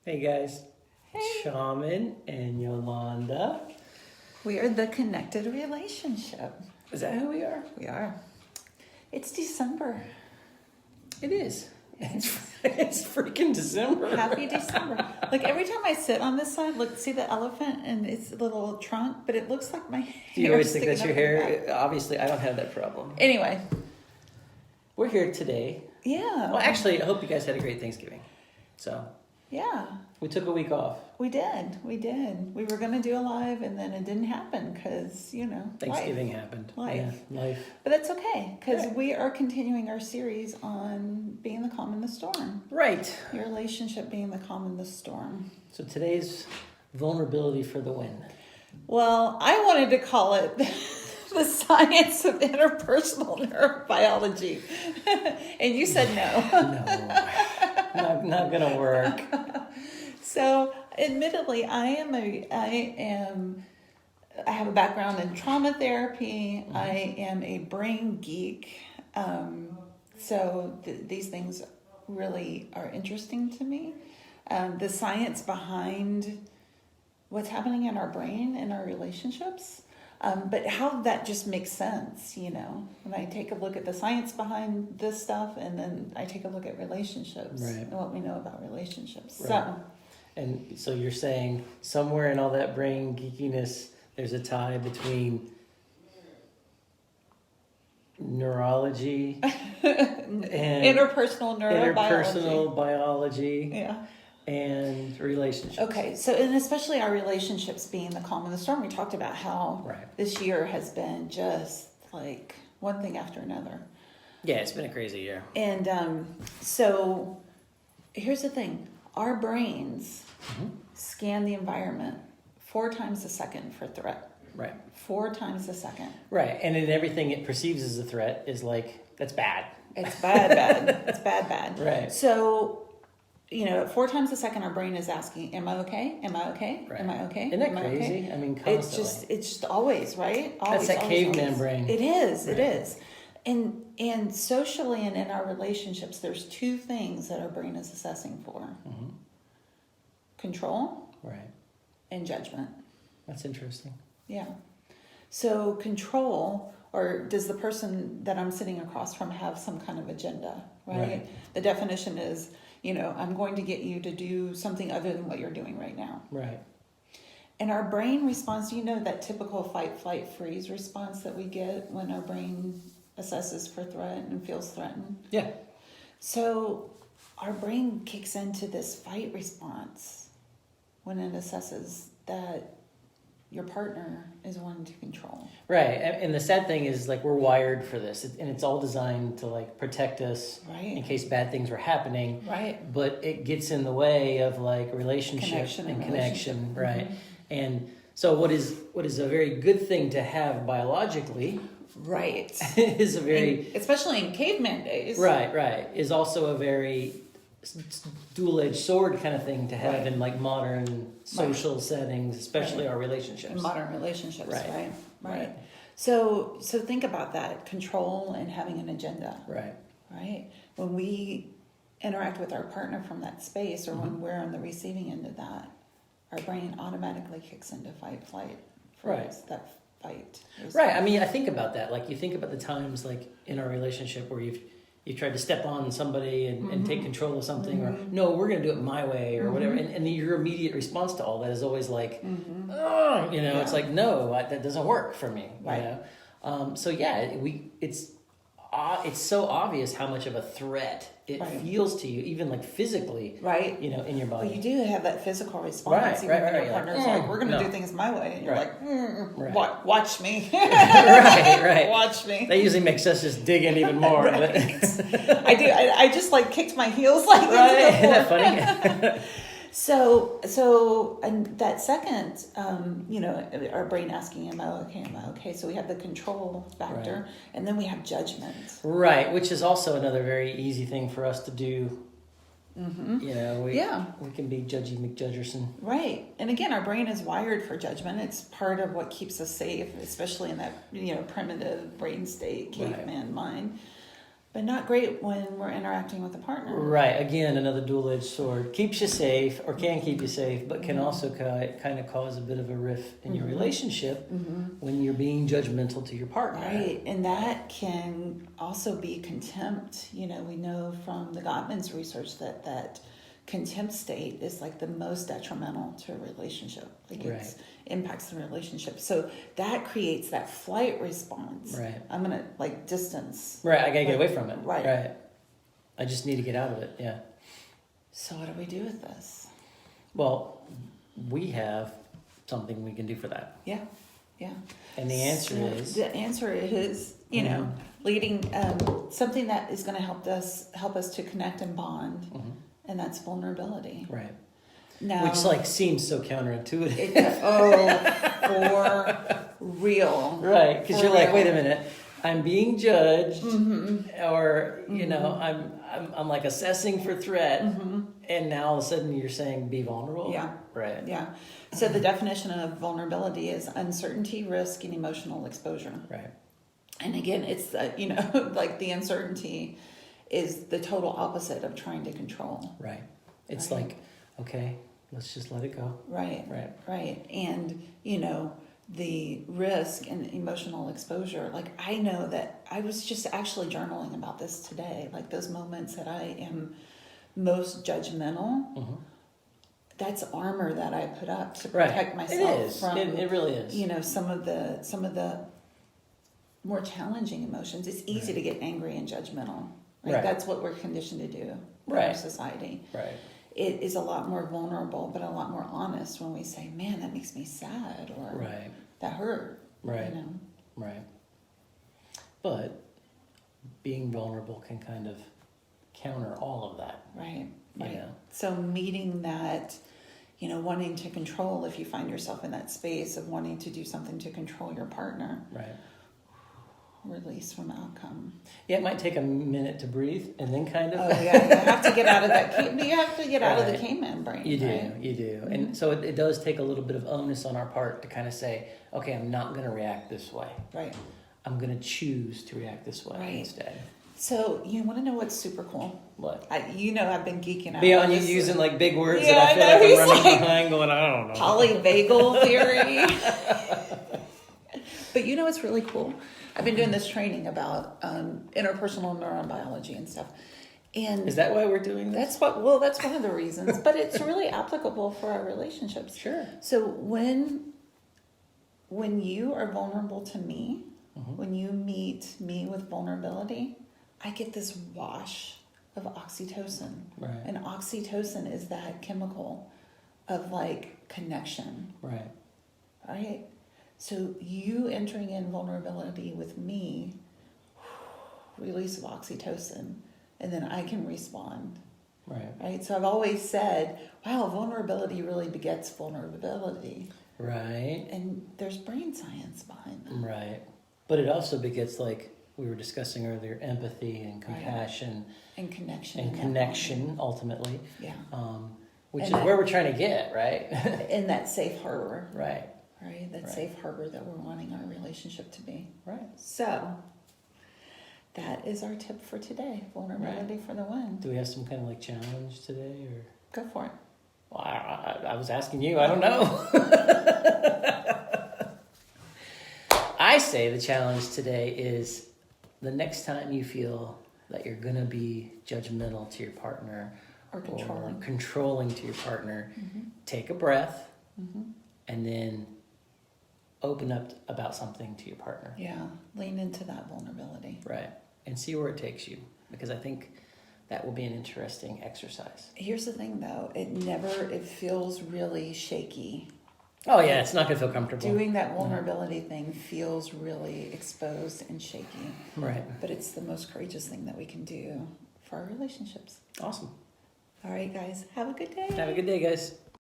Hey guys, Hey. Shaman and Yolanda. We are the connected relationship. Is that who we are? We are. It's December. It is. It's freaking December. Happy December. Like every time I sit on this side, look, see the elephant and its little trunk, but it looks like my hair. Do you always think that's your sticking up in the hair? Obviously, I don't have that problem. back. Anyway, We're here today. yeah. Well, actually, I hope you guys had a great Thanksgiving. So, Yeah, we took a week off. we did. We did. We were going to do a live and then it didn't happen because, Thanksgiving happened. Life. Yeah, life. But that's okay because Right. we are continuing our series on being the calm in the storm. Right. Your relationship being the calm in the storm. So today's vulnerability for the win. Well, I wanted to call it the science of interpersonal neurobiology. And you said no. No, not gonna work. So, admittedly, I have a background in trauma therapy. Mm-hmm. I am a brain geek. So these things really are interesting to me. The science behind what's happening in our brain and our relationships. But how that just makes sense, when I take a look at the science behind this stuff and then I take a look at relationships Right. and what we know about relationships. Right. So, And so you're saying somewhere in all that brain geekiness, there's a tie between neurology and interpersonal neurobiology. interpersonal biology Yeah. and relationships. Okay. So, and especially our relationships being the calm in the storm, we talked about how Right. this year has been just like one thing after another. Yeah, it's been a crazy year. And so here's the thing. Our brains scan the environment 4 times a second for threat. Right. 4 times a second. Right. And in everything it perceives as a threat is like, that's bad. It's bad. It's bad. Right. So, 4 times a second, our brain is asking, "Am I okay? Am I okay? Right. Am I okay? Isn't that Am I crazy? okay?" I mean, constantly. It's just always, right? Always, That's that always, caveman always. brain. It is. Right. It is. And socially and in our relationships, there's 2 things that our brain is assessing for: Mm-hmm. control Right. and judgment. That's interesting. Yeah. So control, or does the person that I'm sitting across from have some kind of agenda, right? Right. The definition is, I'm going to get you to do something other than what you're doing right now. Right. And our brain responds, that typical fight, flight, freeze response that we get when our brain assesses for threat and feels threatened. Yeah. So our brain kicks into this fight response when it assesses that your partner is wanting to control. Right. And the sad thing is, like, we're wired for this, and it's all designed to, like, protect us Right. in case bad things were happening. Right. But it gets in the way of, like, relationship Connection and and connection. relationship. Right. And so what is a very good thing to have biologically Right. is a very Especially in caveman days. right is also a very dual-edged sword kind of thing to have Right. in, like, modern social settings, especially Right. our relationships. In modern relationships, Right. right? So think about that, control and having an agenda, Right. right? When we interact with our partner from that space, or Mm-hmm. when we're on the receiving end of that, our brain automatically kicks into fight, flight, Right. freeze, that fight. Right. I mean, I think about that. Like, you think about the times, like, in our relationship where you've tried to step on somebody and take control of something, or no, we're going to do it my way, or whatever. And your immediate response to all that is always like, oh, it's like, no, that doesn't work for me. Right. So yeah, it's so obvious how much of a threat it Right. feels to you, even like physically, Right. in your body. Well, you do have that physical response, Right, even right, when right, your right. partner's Like, like, "We're going to no. do things my way," and you're Right. like, Right. "Watch me, right. watch me." That usually makes us just dig in even more. Right. I do. I just like kicked my heels like Right? into the Isn't floor. that funny? So, and that second, our brain asking, "Am I okay? Am I okay?" So we have the control factor, Right. and then we have judgment. Right, which is also another very easy thing for us to do. Yeah. We can be Judgy McJudgerson. Right. And again, our brain is wired for judgment. It's part of what keeps us safe, especially in that, primitive brain state, caveman mind. but not great when we're interacting with a partner. Right. Again, another dual-edged sword. Keeps you safe, or can keep you safe, but can also kind of cause a bit of a rift in your relationship when you're being judgmental to your partner. Right, and that can also be contempt. You know, we know from the Gottman's research that contempt state is like the most detrimental to a relationship. Like it impacts the relationship. So that creates that flight response. Right. I'm gonna like distance. Right. I gotta get away from it. Right. I just need to get out of it. Yeah. So what do we do with this? Well, we have something we can do for that. Yeah. And the answer So is the answer is, you know, leading something that is going to help us to connect and bond, and that's vulnerability. right. Now, Which like seems so counterintuitive. For real. Right, because For you're like, real. wait a minute, I'm being judged, or you know, I'm like assessing for threat, and now all of a sudden you're saying be vulnerable. Yeah. Right. Yeah. So the definition of vulnerability is uncertainty, risk, and emotional exposure. Right. And again, it's you know, like the uncertainty is the total opposite of trying to control. Right. It's Right. like, okay, let's just let it go. Right. Right. Right. And, you know, the risk and emotional exposure, like I know that I was just actually journaling about this today, like those moments that I am most judgmental, that's armor that I put up to protect myself It is. from, It really is. you know, some of the more challenging emotions. It's easy to get angry and judgmental. Right? Right. That's what we're conditioned to do in our Right. society. Right. It is a lot more vulnerable, but a lot more honest when we say, man, that makes me sad, or Right. that hurt. Right. You know? Right. But being vulnerable can kind of counter all of that. Right. You Right. know? So meeting that, you know, wanting to control, if you find yourself in that space of wanting to do something to control your partner, Right. release from outcome. Yeah, it might take a minute to breathe and then kind of. Oh yeah, you have to get out of that. You have to get out of the Right. caveman brain. You do, right? you do. And so it does take a little bit of onus on our part to kind of say, okay, I'm not going to react this way. Right. I'm going to choose to react this way Right. instead. So you want to know what's super cool? What? You know, I've been geeking out. Beyond on you this using like big words Yeah, that I feel I know, like I'm he's running like- behind going, I don't know. polyvagal theory. But you know what's really cool? I've been doing this training about interpersonal neurobiology and stuff. And Is that why we're doing this? that's one of the reasons, but it's really applicable for our relationships. Sure. So when you are vulnerable to me, when you meet me with vulnerability, I get this wash of oxytocin. Right. And oxytocin is that chemical of like connection, Right. right? So you entering in vulnerability with me, release of oxytocin, and then I can respond. Right. Right. So I've always said, wow, vulnerability really begets vulnerability. Right. And there's brain science behind that. Right. But it also begets, like we were discussing earlier, empathy and compassion And connection. and in that connection, moment. ultimately, Yeah. which And is that- where we're trying to get, right? In that safe harbor. Right. Right. That Right. safe harbor that we're wanting our relationship to be. Right. So that is our tip for today. Vulnerability for the win. Do we have some kind of like challenge today, or? Go for it. Well, I was asking you. I don't know. I say the challenge today is the next time you feel that you're going to be judgmental to your partner Or controlling. or controlling to your partner, take a breath and then open up about something to your partner. Yeah. Lean into that vulnerability. Right. And see where it takes you, because I think that will be an interesting exercise. Here's the thing though, it feels really shaky. Oh, yeah, it's not going to feel comfortable. Doing that vulnerability thing feels really exposed and shaky. Right. But it's the most courageous thing that we can do for our relationships. Awesome. All right, guys, have a good day. Have a good day, guys.